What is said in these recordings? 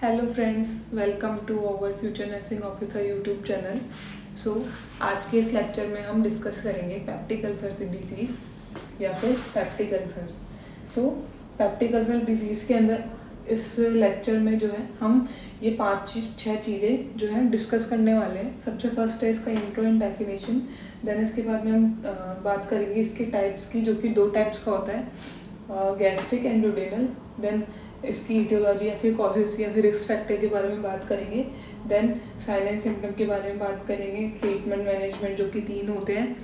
Hello friends, welcome to our future nursing officer YouTube channel. आज के इस lecture में हम डिस्कस करेंगे पेप्टिक अल्सर डिजीज़ या फिर peptic ulcers. Peptic ulcer disease के अंदर इस लेक्चर में जो है हम ये 5-6 चीज़ें जो है डिस्कस करने वाले हैं। सबसे फर्स्ट है इसका इंट्रो एंड डेफिनेशन। देन इसके बाद में हम बात करेंगे इसके टाइप्स की, जो कि 2 टाइप्स का होता है, गैस्ट्रिक एंड ड्यूडेनल। देन इसकी इटियोलॉजी या फिर कॉजेज या फिर रिस्क फैक्टर के बारे में बात करेंगे। देन साइन एंड सिम्टम के बारे में बात करेंगे। ट्रीटमेंट मैनेजमेंट, जो कि 3 होते हैं,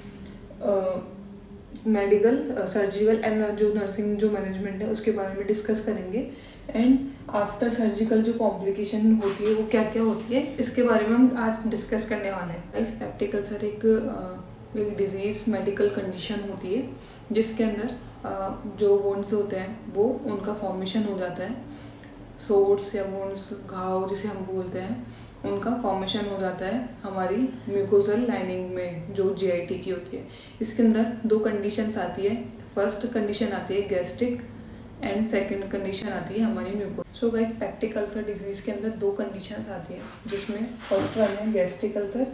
मेडिकल, सर्जिकल एंड जो नर्सिंग जो मैनेजमेंट है उसके बारे में डिस्कस करेंगे। एंड आफ्टर सर्जिकल जो कॉम्प्लिकेशन होती है वो क्या क्या होती है, इसके बारे में हम आज डिस्कस करने वाले हैं। पेप्टिक अल्सर एक डिजीज़ मेडिकल कंडीशन होती है जिसके अंदर जो वुंड्स होते हैं वो उनका फॉर्मेशन हो जाता है। सोर्स या वुंड्स, घाव जिसे हम बोलते हैं, उनका फॉर्मेशन हो जाता है हमारी म्यूकोजल लाइनिंग में जो जीआईटी की होती है। इसके अंदर 2 कंडीशंस आती है। फर्स्ट कंडीशन आती है गैस्ट्रिक एंड सेकंड कंडीशन आती है हमारी mucosal. So guys, peptic ulcer disease के अंदर 2 कंडीशंस आती है, जिसमें फर्स्ट वन है gastric ulcer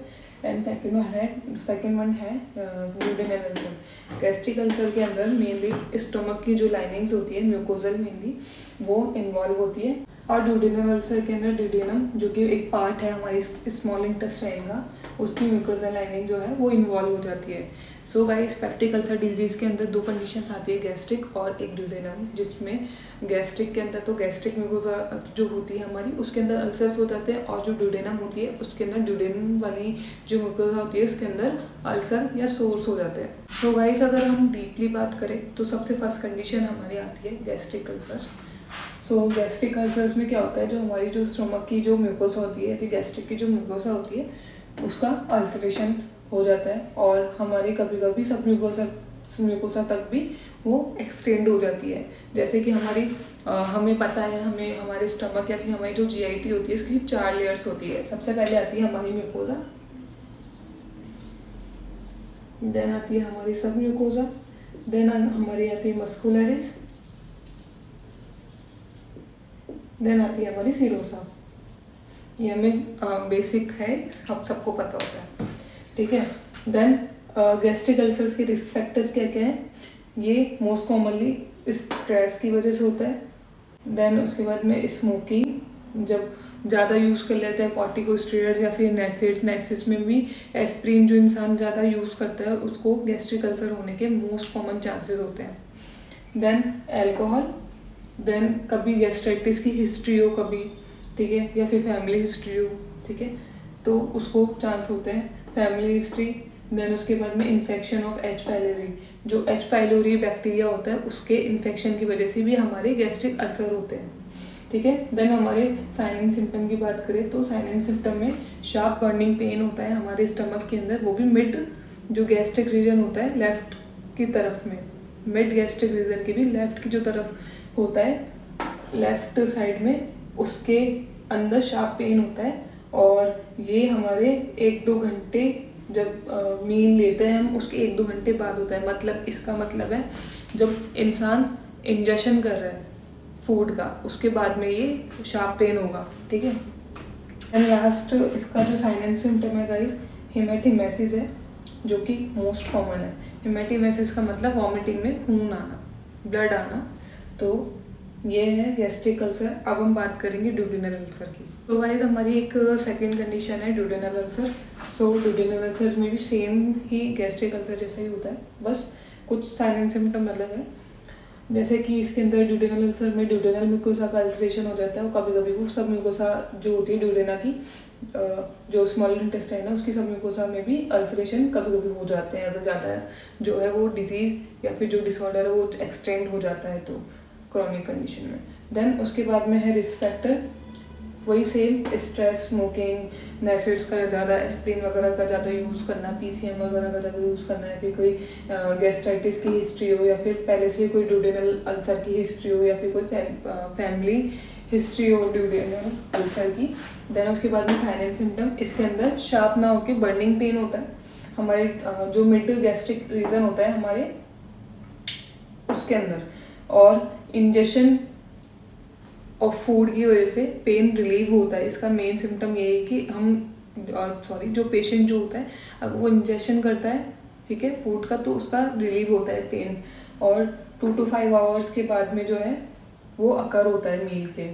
and second one है ड्यूडेनल अल्सर। गैस्ट्रिक अल्सर के अंदर मेनली स्टमक की जो लाइनिंग्स होती है, म्यूकोजल मेनली, वो इन्वॉल्व होती है। और ड्यूडेनल अल्सर के अंदर ड्यूडेनम, जो कि एक पार्ट है हमारी स्मॉल इंटेस्टाइन का, उसकी म्यूकोजल लाइनिंग जो है वो इन्वॉल्व हो जाती है। So guys, peptic ulcer disease के अंदर 2 कंडीशंस आती है, गैस्ट्रिक और एक ड्यूडेनम। जिसमें गैस्ट्रिक के अंदर तो गैस्ट्रिक म्यूकोजा जो होती है हमारी, उसके अंदर अल्सर्स हो जाते हैं, और जो ड्यूडेनम होती है उसके अंदर ड्यूडेनम वाली जो म्यूकोजा होती है उसके अंदर अल्सर या सोर्स हो जाते हैं। तो गाइस, अगर हम डीपली बात करें तो सबसे फर्स्ट कंडीशन हमारी आती है गैस्ट्रिक अल्सर्स। गैस्ट्रिक अल्सर्स में क्या होता है, जो हमारी जो स्टमक की जो म्यूकोसा होती है, फिर गैस्ट्रिक की जो म्यूकोसा होती है उसका अल्सरेशन हो जाता है, और हमारी कभी कभी सब म्यूकोसा तक भी वो एक्सटेंड हो जाती है। जैसे कि हमें पता है, हमें हमारे स्टमक या फिर हमारी जो जीआईटी होती है इसकी 4 लेयर्स होती है। सबसे पहले आती है हमारी म्यूकोसा, देन आती है हमारी सब म्यूकोसा, देन हमारी आती है मस्कुलरिस, देन आती है हमारी सीरोसा। ये हमें बेसिक है, सबको पता होता है, ठीक है। देन गैस्ट्रिक अल्सर्स के रिस्क फैक्टर्स क्या क्या हैं, ये मोस्ट कॉमनली स्ट्रेस की वजह से होता है। देन उसके बाद में स्मोकिंग, जब ज़्यादा यूज़ कर लेते हैं कॉर्टिकोस्टेरॉइड्स या फिर नेक्सिस में भी एस्प्रिन जो इंसान ज़्यादा यूज़ करता है उसको गैस्ट्रिक अल्सर होने के मोस्ट कॉमन चांसेस होते हैं। देन एल्कोहल, देन कभी गैस्ट्राइटिस की हिस्ट्री हो कभी, ठीक है, या फिर फैमिली हिस्ट्री हो, ठीक है, तो उसको चांस होते हैं, फैमिली हिस्ट्री। देन उसके बाद में इन्फेक्शन ऑफ एच पाइलोरी, जो एच पाइलोरी बैक्टीरिया होता है उसके इन्फेक्शन की वजह से भी हमारे गैस्ट्रिक अल्सर होते हैं, ठीक है। देन हमारे साइन एंड सिम्टम की बात करें तो साइन एंड सिम्टम में शार्प बर्निंग पेन होता है हमारे स्टमक के अंदर, वो भी मिड जो गैस्ट्रिक रीजन होता है लेफ्ट की तरफ में, मिड गैस्ट्रिक रीजन की भी लेफ्ट की जो तरफ होता है, लेफ्ट साइड में, उसके अंदर शार्प पेन होता है। और ये हमारे 1-2 घंटे जब मील लेते हैं हम, उसके 1-2 घंटे बाद होता है। मतलब इसका मतलब है जब इंसान इंजेक्शन कर रहा है फूड का, उसके बाद में ये शार्प पेन होगा, ठीक है। एंड लास्ट इसका जो साइन एंड सिम्टम है गाइस, हेमेटिमेसिस है, जो कि मोस्ट कॉमन है। हेमेटिमेसिस का मतलब वॉमिटिंग में खून आना, ब्लड आना। तो ये है गैस्ट्रिक अल्सर। अब हम बात करेंगे ड्यूडेनल अल्सर की। तो गाइस, हमारी एक सेकंड कंडीशन है ड्यूडेनल अल्सर। ड्यूडेनल अल्सर में भी सेम ही गैस्ट्रिक अल्सर जैसा ही होता है, बस कुछ साइन एंड सिम्टम अलग है। जैसे कि इसके अंदर ड्यूडेनल अल्सर में ड्यूडेनल म्यूकोसा का अल्सरेशन हो जाता है, और कभी कभी वो सब म्यूकोसा जो होती है ड्यूडेना की, जो स्मॉल इंटेस्टाइन है उसकी सब म्यूकोसा में भी अल्सरेशन कभी कभी हो जाते हैं, अगर ज़्यादा जो है वो डिजीज़ या फिर जो डिसऑर्डर है वो एक्सटेंड हो जाता है तो क्रॉनिक कंडीशन में। देन उसके बाद में है रिस्क फैक्टर, वही सेम, स्ट्रेस, स्मोकिंग, नेसिड्स का ज़्यादा, एस्प्रिन वगैरह का ज़्यादा यूज़ करना, पीसीएम वगैरह का ज़्यादा यूज़ करना, या फिर कोई गैस्ट्राइटिस की हिस्ट्री हो, या फिर पहले से कोई ड्यूडेनल अल्सर की हिस्ट्री हो, या फिर कोई फैमिली हिस्ट्री हो ड्यूडेनल अल्सर की। देन उसके बाद में साइन एंड सिम्टम, इसके अंदर शार्प ना होकर बर्निंग पेन होता है हमारे जो मिड गैस्ट्रिक रीजन होता है हमारे उसके अंदर, और इंजेक्शन ऑफ फूड की वजह से पेन रिलीव होता है। इसका मेन सिम्टम ये है कि जो पेशेंट जो होता है अगर वो इंजेक्शन करता है, ठीक है, फूड का, तो उसका रिलीव होता है पेन, और 2 to 5 आवर्स के बाद में जो है वो अकर होता है मील के।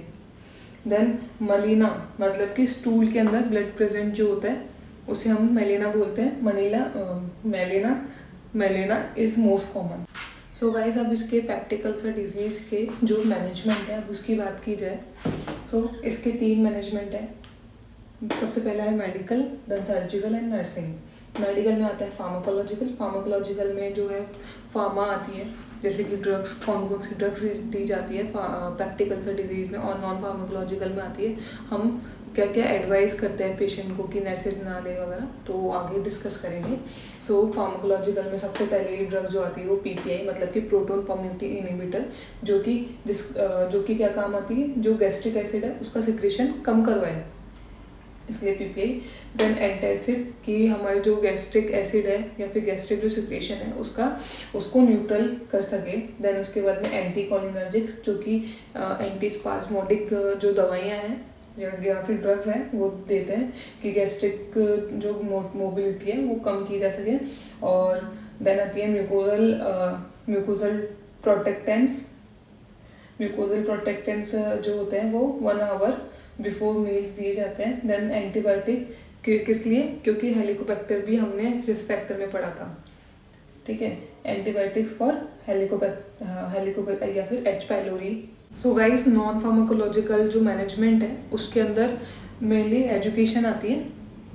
देन मलीना मतलब कि स्टूल के अंदर ब्लड प्रेजेंट जो होता है उसे हम मेलिना बोलते हैं। Melaena is most common. So guys, अब इसके पेप्टिक अल्सर डिजीज़ के जो मैनेजमेंट है अब उसकी बात की जाए। सो इसके 3 मैनेजमेंट है। सबसे पहला है medical, then surgical and nursing. Medical में आता है फार्माकोलॉजिकल में जो है फार्मा आती है, जैसे कि ड्रग्स, कौन कौन सी ड्रग्स दी जाती है पेप्टिक अल्सर डिजीज़ में, और नॉन फार्माकोलॉजिकल में आती है हम क्या क्या एडवाइस करते हैं पेशेंट को कि नर्सेज ना ले वगैरह, तो आगे डिस्कस करेंगे। सो फार्माकोलॉजिकल में सबसे पहले ड्रग जो आती है वो पीपीआई मतलब कि प्रोटॉन पम्प इनहिबिटर, जो कि क्या काम आती है, जो गैस्ट्रिक एसिड है उसका सिक्रेशन कम करवाए, इसलिए पीपीआई। देन एंटासिड कि हमारे जो गैस्ट्रिक एसिड है या फिर गैस्ट्रिक जो सिक्रेशन है उसको न्यूट्रल कर सके। देन उसके बाद में एंटी कोलिनर्जिक्स जो कि एंटी स्पास्मोडिक जो दवाइयाँ हैं या फिर ड्रग्स हैं वो देते हैं कि गैस्ट्रिक जो मोबिलिटी है वो कम की जा सके। और देन आती है म्यूकोजल प्रोटेक्टेंट्स जो होते हैं वो 1 आवर बिफोर मील्स दिए जाते हैं। देन एंटीबायोटिक किस लिए, क्योंकि हेलिकोबैक्टर भी हमने रिस्क फैक्टर में पढ़ा था, ठीक है, एंटीबायोटिक्स फॉर हेलिकोबैक्टर या फिर H pylori. So guys, non pharmacological जो मैनेजमेंट है उसके अंदर मेनली एजुकेशन आती है,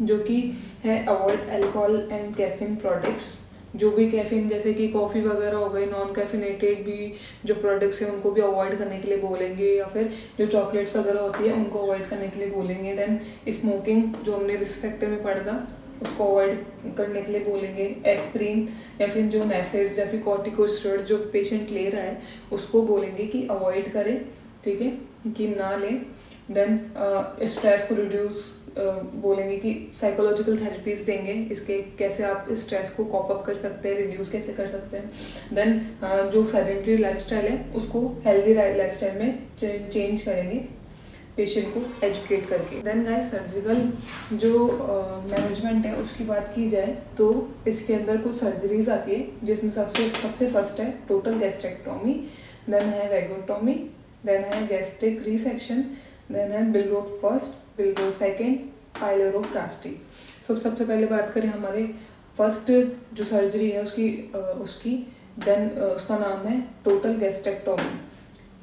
जो कि है avoid alcohol and caffeine products. जो भी कैफीन जैसे कि कॉफ़ी वगैरह हो गई, नॉन कैफिनेटेड भी जो प्रोडक्ट्स हैं उनको भी अवॉइड करने के लिए बोलेंगे, या फिर जो चॉकलेट्स वगैरह होती है उनको अवॉइड करने के लिए बोलेंगे। देन स्मोकिंग जो हमने रिस्क फैक्टर में पढ़ा था उसको अवॉइड करने के लिए बोलेंगे। एस्प्रिन या फिर जो नैसेड्स या फिर कॉर्टिकोस्टेरॉइड जो पेशेंट ले रहा है उसको बोलेंगे कि अवॉइड करें, ठीक है, कि ना लें। देन स्ट्रेस को रिड्यूस बोलेंगे कि साइकोलॉजिकल थेरेपीज देंगे, इसके कैसे आप स्ट्रेस को कॉप अप कर सकते हैं, रिड्यूस कैसे कर सकते हैं। देन जो सेडेंटरी लाइफस्टाइल है उसको हेल्दी लाइफस्टाइल में चेंज करेंगे पेशेंट को एजुकेट करके। देन गाइस, सर्जिकल जो मैनेजमेंट है उसकी बात की जाए तो इसके अंदर कुछ सर्जरीज आती है, जिसमें सबसे फर्स्ट है टोटल गैस्ट्रेक्टोमी, देन है वैगोटोमी, देन है गैस्ट्रिक रिसेक्शन, देन है बिलरोथ फर्स्ट, बिलरोथ सेकेंड, पाइलोरोप्लास्टी। सबसे पहले बात करें हमारे फर्स्ट जो सर्जरी है उसकी देन उसका नाम है टोटल गैस्ट्रेक्टोमी।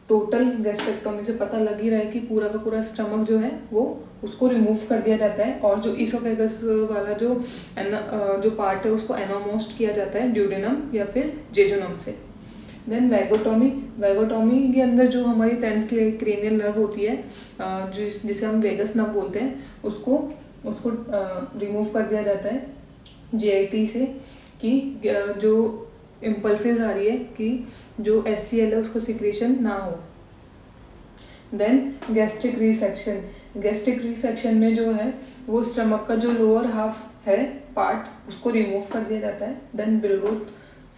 टोटल गैस्ट्रेक्टोमी से पता लग ही रहा है कि पूरा का पूरा स्टमक जो है वो उसको रिमूव कर दिया जाता है, और जो इसोफेगस वाला जो पार्ट है उसको एनोमोस्ट किया जाता है ड्यूडेनम या फिर जेजुनम से। देन वैगोटोमी के अंदर जो हमारी 10th क्रेनियल नर्व होती है जिसे हम वेगस नर्व बोलते हैं उसको रिमूव कर दिया जाता है जीआईटी से, कि जो इम्पल्सेस आ रही है कि जो एचसीएल है उसको सिक्रेशन ना हो। देन गैस्ट्रिक रिसेक्शन में जो है वो स्टमक का जो लोअर हाफ है पार्ट उसको रिमूव कर दिया जाता है। देन बिलरोथ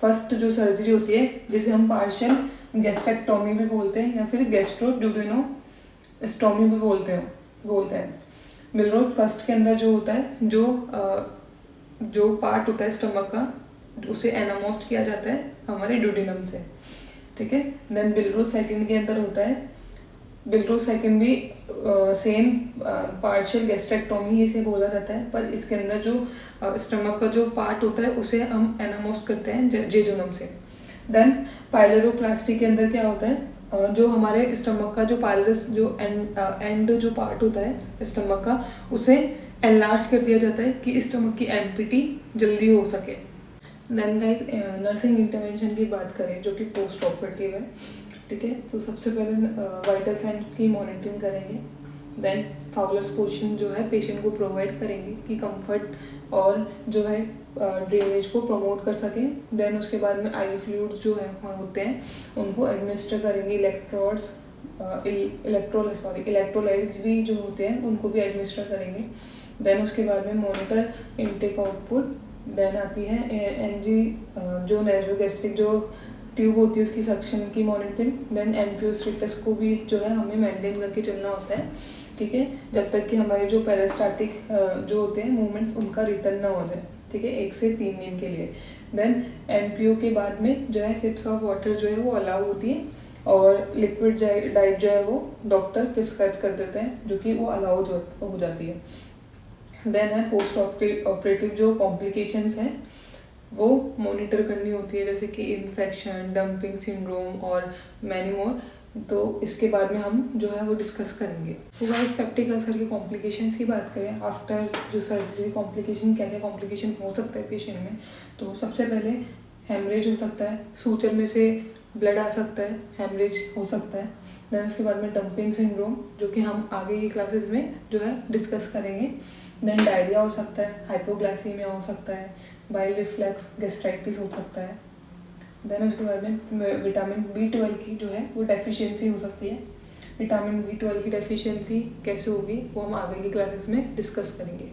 फर्स्ट जो सर्जरी होती है जिसे हम पार्शियल गैस्ट्रेक्टोमी भी बोलते हैं या फिर गैस्ट्रोड्यूडेनोस्टोमी भी बोलते हैं। बिलरोथ फर्स्ट के अंदर जो होता है जो पार्ट होता है स्टमक का उसे एनामोस्ट किया जाता है हमारे ड्यूडेनम से, ठीक है। देन बिलरोथ सेकंड के अंदर होता है, बिलरोथ सेकंड भी सेम पार्शियल गैस्ट्रेक्टोमी इसे बोला जाता है, पर इसके अंदर जो स्टमक का जो पार्ट होता है उसे हम एनामोस्ट करते हैं जेजुनम से। देन पाइलोरोप्लास्टी के अंदर क्या होता है, जो हमारे स्टमक का जो पाइलस जो एंड जो पार्ट होता है स्टमक का उसे एनलार्ज कर दिया जाता है कि स्टमक की एम्पिटी जल्दी हो सके। देन गाइस, नर्सिंग इंटरवेंशन की बात करें जो कि पोस्ट ऑपरेटिव है, ठीक है। तो सबसे पहले वाइटल साइन की मॉनिटरिंग करेंगे। देन फाउलर्स पोजीशन जो है पेशेंट को प्रोवाइड करेंगे कि कंफर्ट और जो है ड्रेनेज को प्रमोट कर सकें। देन उसके बाद में आई फ्लूइड जो है होते हैं उनको एडमिनिस्टर करेंगे। इलेक्ट्रोलाइट्स भी जो होते हैं उनको भी एडमिनिस्टर करेंगे। देन उसके बाद में मॉनिटर इनटेक आउटपुट। देन आती है एनजी जो नेजोगैस्ट्रिक जो ट्यूब होती है उसकी सक्शन की मॉनिटरिंग। देन एनपीओ स्टेटस को भी जो है हमें मेंटेन करके चलना होता है, ठीक है, जब तक कि हमारे जो पेरिस्टाटिक जो होते हैं मूवमेंट्स उनका रिटर्न ना हो जाए, ठीक है, 1 से 3 दिन के लिए। देन एनपीओ के बाद में जो है सिप्स ऑफ वाटर जो है वो अलाउ होती है, और लिक्विड डाइट जो है वो डॉक्टर प्रिस्क्राइब कर देते हैं, जो कि वो अलाउ हो जाती है। देन है पोस्ट ऑपरेटिव जो कॉम्प्लिकेशंस हैं वो मॉनिटर करनी होती है, जैसे कि इन्फेक्शन, डंपिंग सिंड्रोम और मैनी मोर। तो इसके बाद में हम जो है वो डिस्कस करेंगे। तो गाइस पेप्टिक अल्सर के कॉम्प्लिकेशंस की बात करें, आफ्टर जो सर्जरी कॉम्प्लिकेशन क्या क्या कॉम्प्लिकेशन हो सकता है पेशेंट में, तो सबसे पहले हेमरेज हो सकता है, सूचर में से ब्लड आ सकता है, हेमरेज हो सकता है। देन उसके बाद में डंपिंग सिंड्रोम, जो कि हम आगे की क्लासेस में जो है डिस्कस करेंगे। देन डायरिया हो सकता है, हाइपोग्लाइसीमिया हो सकता है, बाइल रिफ्लक्स, गैस्ट्राइटिस हो सकता है। देन उसके बाद में विटामिन B12 की जो है वो डेफिशिएंसी हो सकती है। विटामिन B12 की डेफिशिएंसी कैसे होगी वो हम आगे की क्लासेस में डिस्कस करेंगे।